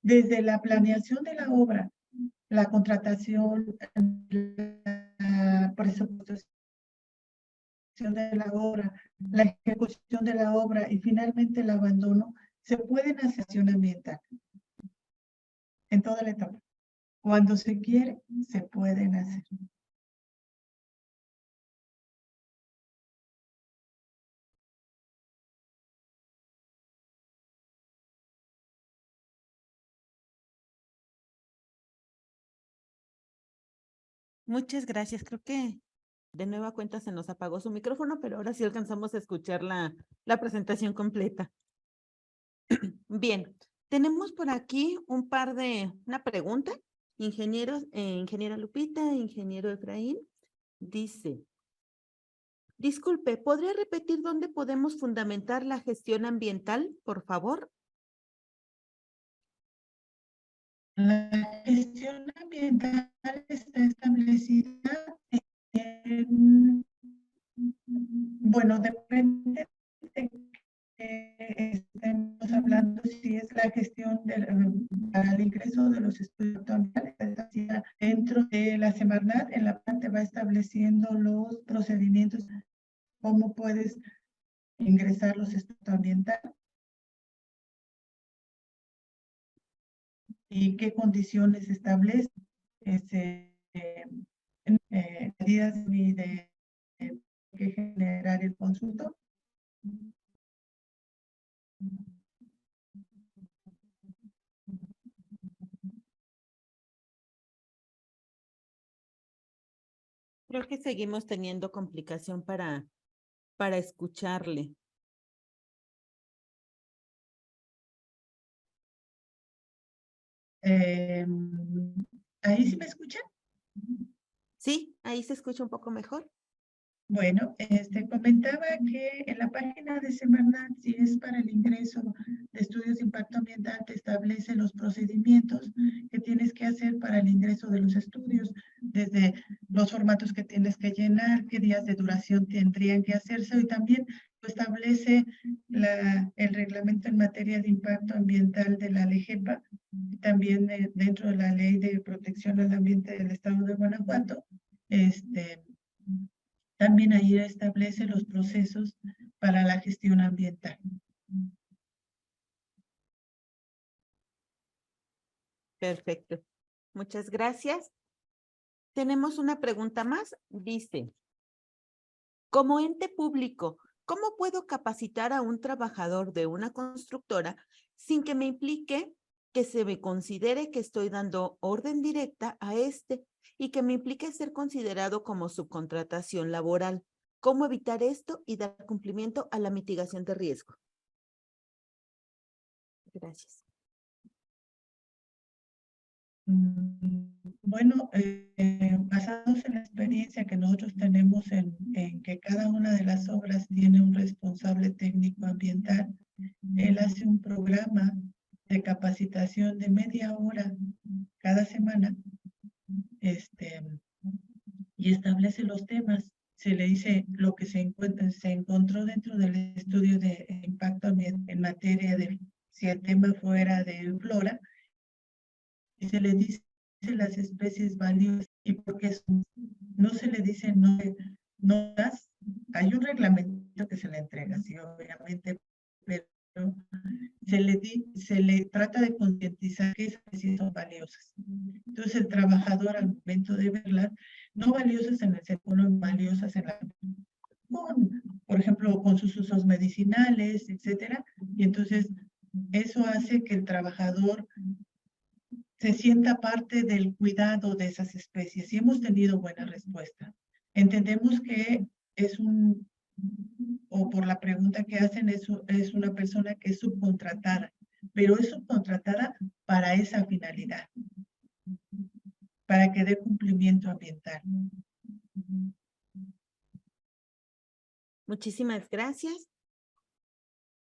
desde la planeación de la obra, la contratación, la presupuestación de la obra, la ejecución de la obra y finalmente el abandono, se pueden hacer acción ambiental en toda la etapa. Cuando se quiere, se pueden hacer. Muchas gracias. Creo que de nueva cuenta se nos apagó su micrófono, pero ahora sí alcanzamos a escuchar la presentación completa. Bien, tenemos por aquí una pregunta. Ingeniera Lupita, ingeniero Efraín, dice, disculpe, ¿podría repetir dónde podemos fundamentar la gestión ambiental, por favor? La gestión ambiental está establecida bueno, depende de que estemos hablando si es la gestión para el ingreso de los estudios ambientales. Dentro de la Semarnat, en la planta va estableciendo los procedimientos, cómo puedes ingresar los estudios ambientales y qué condiciones establece medidas de que generar el consulto. Creo que seguimos teniendo complicación para escucharle. ¿Ahí sí me escuchan? Sí, ahí se escucha un poco mejor. Bueno, comentaba que en la página de Semarnat, si es para el ingreso de estudios de impacto ambiental, te establece los procedimientos que tienes que hacer para el ingreso de los estudios, desde los formatos que tienes que llenar, qué días de duración tendrían que hacerse, y también establece el reglamento en materia de impacto ambiental de la LEGEPA, también dentro de la Ley de Protección al Ambiente del Estado de Guanajuato. También ahí establece los procesos para la gestión ambiental. Perfecto. Muchas gracias. Tenemos una pregunta más. Dice, como ente público, ¿cómo puedo capacitar a un trabajador de una constructora sin que me implique que se me considere que estoy dando orden directa a y que me implique ser considerado como subcontratación laboral? ¿Cómo evitar esto y dar cumplimiento a la mitigación de riesgo? Gracias. Bueno, basados en la experiencia que nosotros tenemos en que cada una de las obras tiene un responsable técnico ambiental, él hace un programa de capacitación de media hora cada semana, y establece los temas se le dice lo que se encontró dentro del estudio de impacto en materia de si el tema fuera de flora, y se le dice las especies valiosas y por qué no se le dice no las, hay un reglamento que se le entrega, sí, obviamente, pero se le trata de concientizar que esas especies son valiosas. Entonces el trabajador al momento de verlas, no valiosas en el sector, valiosas en la, por ejemplo, con sus usos medicinales, etcétera, y entonces eso hace que el trabajador se sienta parte del cuidado de esas especies y hemos tenido buena respuesta. Entendemos que es o por la pregunta que hacen, es una persona que es subcontratada, pero es subcontratada para esa finalidad, para que dé cumplimiento ambiental. Muchísimas gracias.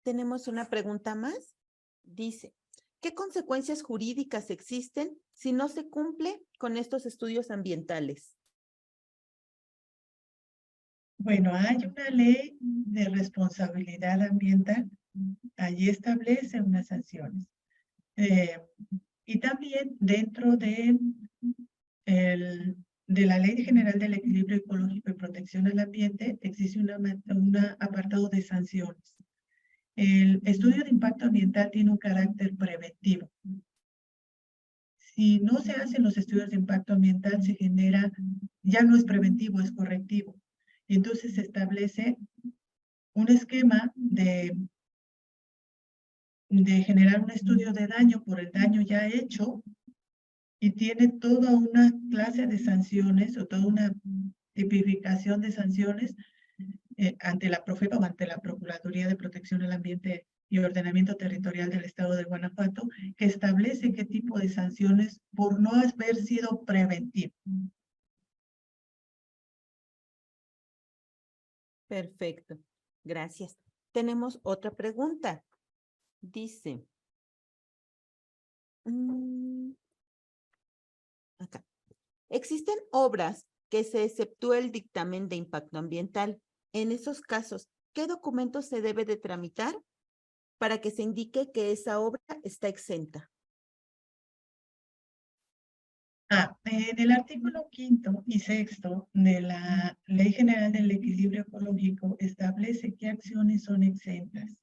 Tenemos una pregunta más. Dice, ¿qué consecuencias jurídicas existen si no se cumple con estos estudios ambientales? Bueno, hay una ley de responsabilidad ambiental. Allí establece unas sanciones. Y también dentro de la Ley General del Equilibrio Ecológico y Protección al Ambiente existe un apartado de sanciones. El estudio de impacto ambiental tiene un carácter preventivo. Si no se hacen los estudios de impacto ambiental, se genera, ya no es preventivo, es correctivo. Entonces se establece un esquema de generar un estudio de daño por el daño ya hecho y tiene toda una clase de sanciones o toda una tipificación de sanciones ante la Profepa o ante la Procuraduría de Protección al Ambiente y Ordenamiento Territorial del Estado de Guanajuato, que establece qué tipo de sanciones por no haber sido preventivo. Perfecto, gracias. Tenemos otra pregunta. Dice, acá, ¿existen obras que se exceptúe el dictamen de impacto ambiental? En esos casos, ¿qué documentos se debe de tramitar para que se indique que esa obra está exenta? En el artículo 5º y 6º de la Ley General del Equilibrio Ecológico establece qué acciones son exentas.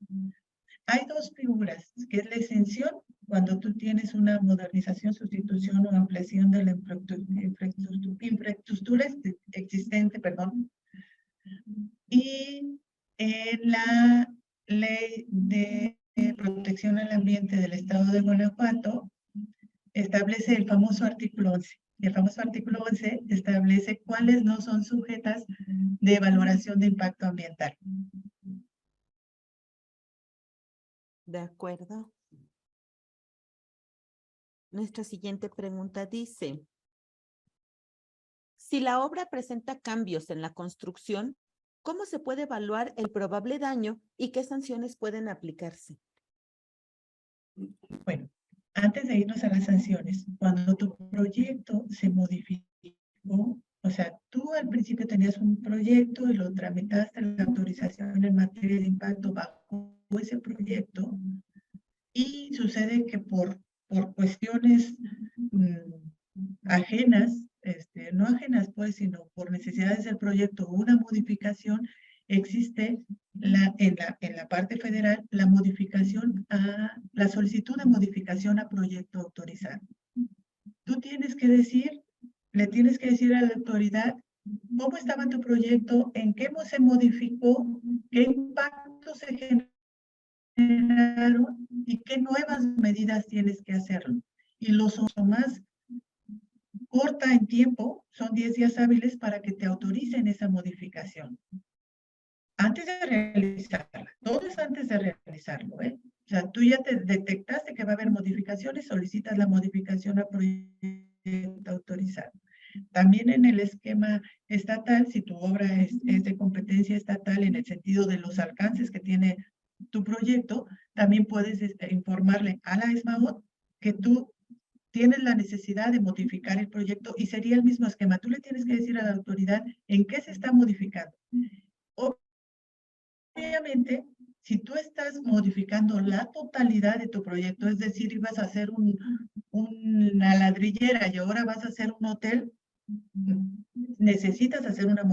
Hay dos figuras, que es la exención cuando tú tienes una modernización, sustitución o ampliación de la infraestructura existente, perdón. Y en la Ley de Protección al Ambiente del Estado de Guanajuato establece el famoso artículo 11. Y el famoso artículo 11 establece cuáles no son sujetas de valoración de impacto ambiental. De acuerdo. Nuestra siguiente pregunta dice, si la obra presenta cambios en la construcción, ¿cómo se puede evaluar el probable daño y qué sanciones pueden aplicarse? Bueno, antes de irnos a las sanciones, cuando tu proyecto se modificó, o sea, tú al principio tenías un proyecto y lo tramitaste la autorización en materia de impacto bajo ese proyecto y sucede que por cuestiones ajenas, no ajenas pues, sino por necesidades del proyecto, una modificación, existe en la parte federal la modificación la solicitud de modificación a proyecto autorizado. Tú tienes que decir, le tienes que decir a la autoridad cómo estaba tu proyecto, en qué se modificó, qué impacto se generaron y qué nuevas medidas tienes que hacerlo. Y lo más corta en tiempo, son 10 días hábiles para que te autoricen esa modificación. Antes de realizarla, todo es antes de realizarlo, ¿eh? O sea, tú ya te detectaste que va a haber modificaciones, solicitas la modificación a proyecto autorizado. También en el esquema estatal, si tu obra es de competencia estatal en el sentido de los alcances que tiene tu proyecto, también puedes informarle a la ESMAOT que tú tienes la necesidad de modificar el proyecto y sería el mismo esquema. Tú le tienes que decir a la autoridad en qué se está modificando. Obviamente, si tú estás modificando la totalidad de tu proyecto, es decir, ibas a hacer una ladrillera y ahora vas a hacer un hotel, necesitas hacer una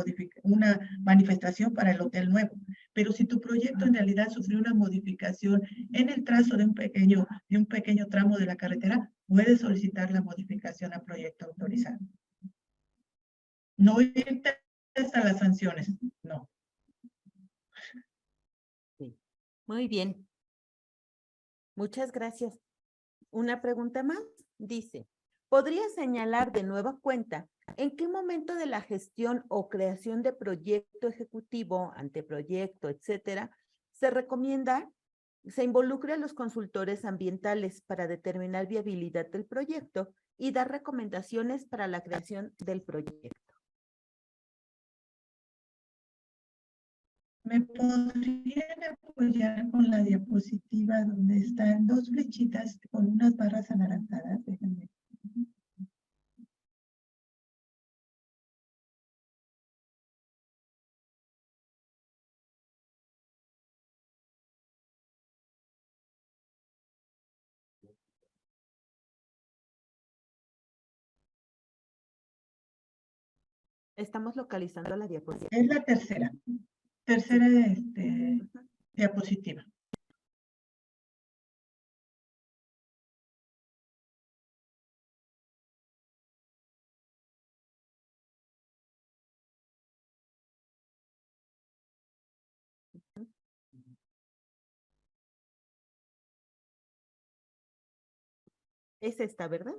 manifestación para el hotel nuevo. Pero si tu proyecto en realidad sufrió una modificación en el trazo de un pequeño tramo de la carretera, puedes solicitar la modificación a proyecto autorizado. No irte hasta las sanciones, no. Muy bien. Muchas gracias. Una pregunta más. Dice, ¿podría señalar de nueva cuenta en qué momento de la gestión o creación de proyecto ejecutivo, anteproyecto, etcétera, se recomienda, se involucre a los consultores ambientales para determinar viabilidad del proyecto y dar recomendaciones para la creación del proyecto? ¿Me podrían apoyar con la diapositiva donde están dos flechitas con unas barras anaranjadas? Déjenme. Estamos localizando la diapositiva. Es la tercera diapositiva. Es esta, ¿verdad?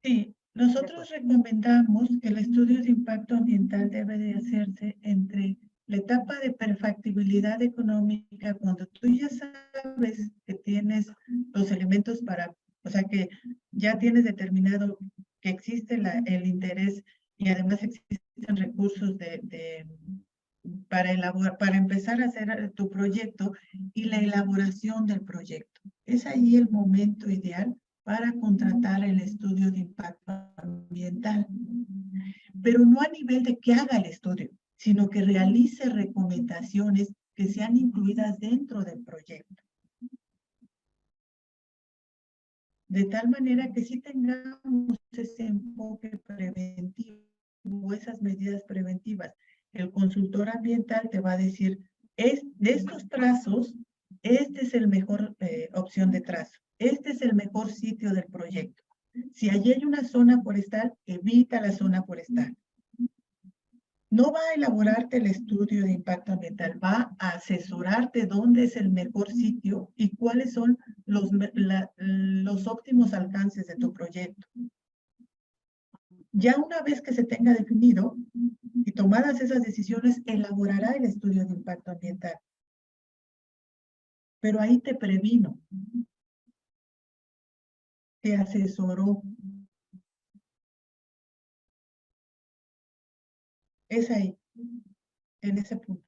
Sí, nosotros recomendamos que el estudio de impacto ambiental debe de hacerse entre la etapa de perfectibilidad económica, cuando tú ya sabes que tienes los elementos para, o sea, que ya tienes determinado que existe el interés y además existen recursos para empezar a hacer tu proyecto y la elaboración del proyecto. Es ahí el momento ideal para contratar el estudio de impacto ambiental, pero no a nivel de que haga el estudio, sino que realice recomendaciones que sean incluidas dentro del proyecto. De tal manera que sí tengamos ese enfoque preventivo, esas medidas preventivas. El consultor ambiental te va a decir, de estos trazos, este es el mejor opción de trazo. Este es el mejor sitio del proyecto. Si allí hay una zona forestal, evita la zona forestal. No va a elaborarte el estudio de impacto ambiental, va a asesorarte dónde es el mejor sitio y cuáles son los óptimos alcances de tu proyecto. Ya una vez que se tenga definido y tomadas esas decisiones, elaborará el estudio de impacto ambiental. Pero ahí te previno, te asesoró. Es ahí, en ese punto.